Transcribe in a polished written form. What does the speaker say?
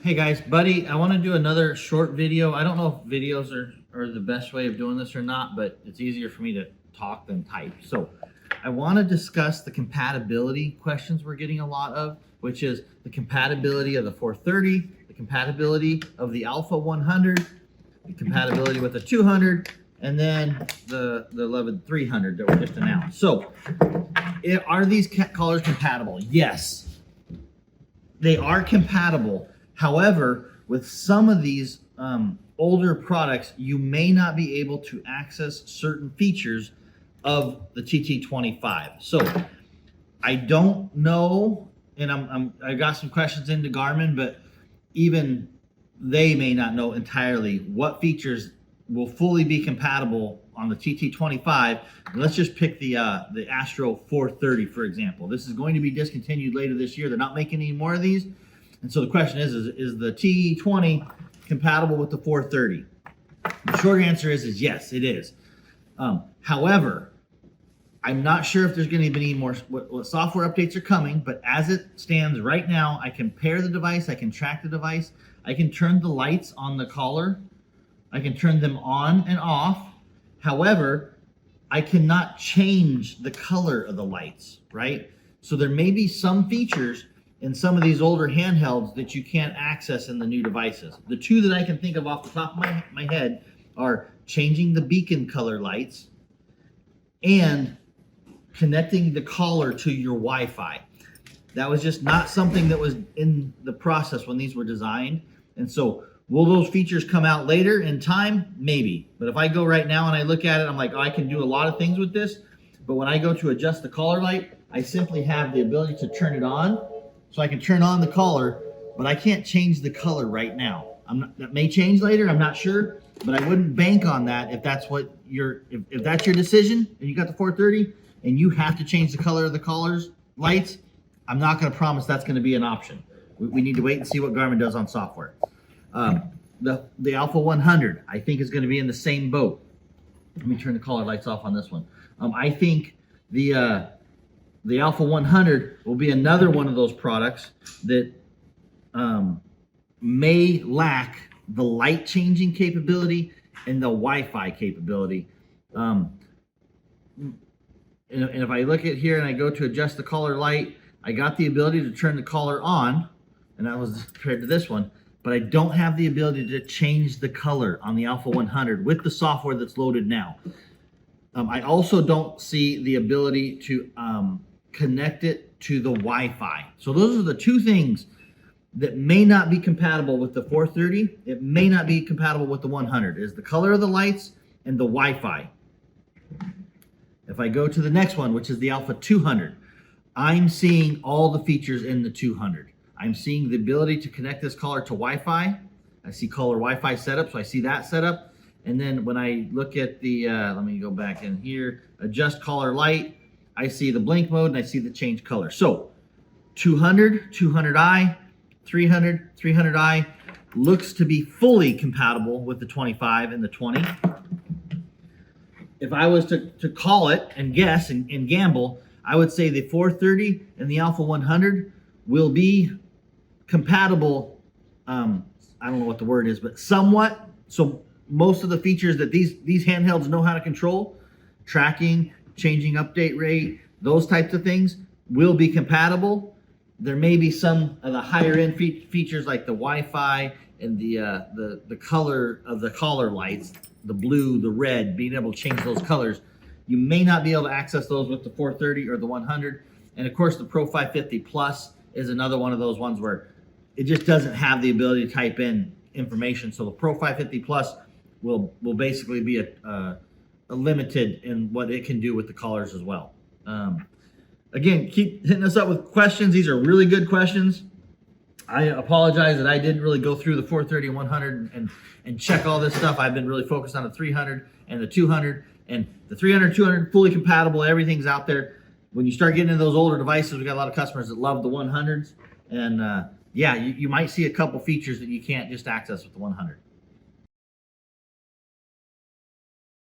Hey guys, buddy, I want to do another short video. I don't know if videos are the best way of doing this or not, but it's easier for me to talk than type. So I want to discuss the compatibility questions we're getting a lot of, which is the compatibility of the 430, the compatibility of the Alpha 100, the compatibility with the 200, and then the 300 that were just announced. So are these collars compatible? Yes, they are compatible. However, with some of these older products, you may not be able to access certain features of the TT25. So I don't know, and I got some questions into Garmin, but even they may not know entirely what features will fully be compatible on the TT25. Let's just pick the Astro 430, for example. This is going to be discontinued later this year. They're not making any more of these. And so the question is the T20 compatible with the 430? The short answer is yes, it is. However, I'm not sure if there's going to be any more what software updates are coming, but as it stands right now, I can pair the device, I can track the device, I can turn the lights on the collar, I can turn them on and off. However, I cannot change the color of the lights, right? So there may be some features in some of these older handhelds that you can't access in the new devices. The two that I can think of off the top of my head are changing the beacon color lights and connecting the collar to your Wi-Fi. That was just not something that was in the process when these were designed. And so will those features come out later in time? Maybe. But if I go right now and I look at it, I'm like, oh, I can do a lot of things with this. But when I go to adjust the collar light, I simply have the ability to turn it on. So I can turn on the collar, but I can't change the color right now. That may change later, I'm not sure, but I wouldn't bank on that if that's what if that's your decision and you got the 430 and you have to change the color of the collar's lights. I'm not going to promise that's going to be an option. We need to wait and see what Garmin does on software. The Alpha 100, I think, is going to be in the same boat. Let me turn the collar lights off on this one. I think the Alpha 100 will be another one of those products that may lack the light changing capability and the Wi-Fi capability. And if I look at here and I go to adjust the collar light, I got the ability to turn the collar on, and that was compared to this one, but I don't have the ability to change the color on the Alpha 100 with the software that's loaded now. I also don't see the ability to connect it to the Wi-Fi. So those are the two things that may not be compatible with the 430. It may not be compatible with the 100, is the color of the lights and the Wi-Fi. If I go to the next one, which is the Alpha 200, I'm seeing all the features in the 200. I'm seeing the ability to connect this collar to Wi-Fi. I see collar Wi-Fi setup, so I see that setup. And then when I look at the, let me go back in here, adjust collar light, I see the blink mode and I see the change color. So 200, 200i, 300, 300i looks to be fully compatible with the 25 and the 20. If I was to call it and guess and gamble, I would say the 430 and the Alpha 100 will be compatible. I don't know what the word is, but somewhat. So most of the features that these handhelds know how to control, tracking, changing update rate, those types of things will be compatible. There may be some of the higher end features like the Wi-Fi and the color of the collar lights, the blue, the red, being able to change those colors. You may not be able to access those with the 430 or the 100. And of course, the Pro 550 Plus is another one of those ones where it just doesn't have the ability to type in information. So the Pro 550 Plus will basically be a limited in what it can do with the collars as well. Again, keep hitting us up with questions. These are really good questions. I apologize that I didn't really go through the 430 and 100 and check all this stuff. I've been really focused on the 300 and the 200, and the 300, 200 fully compatible. Everything's out there. When you start getting into those older devices, we got a lot of customers that love the 100s, and yeah, you might see a couple features that you can't just access with the 100.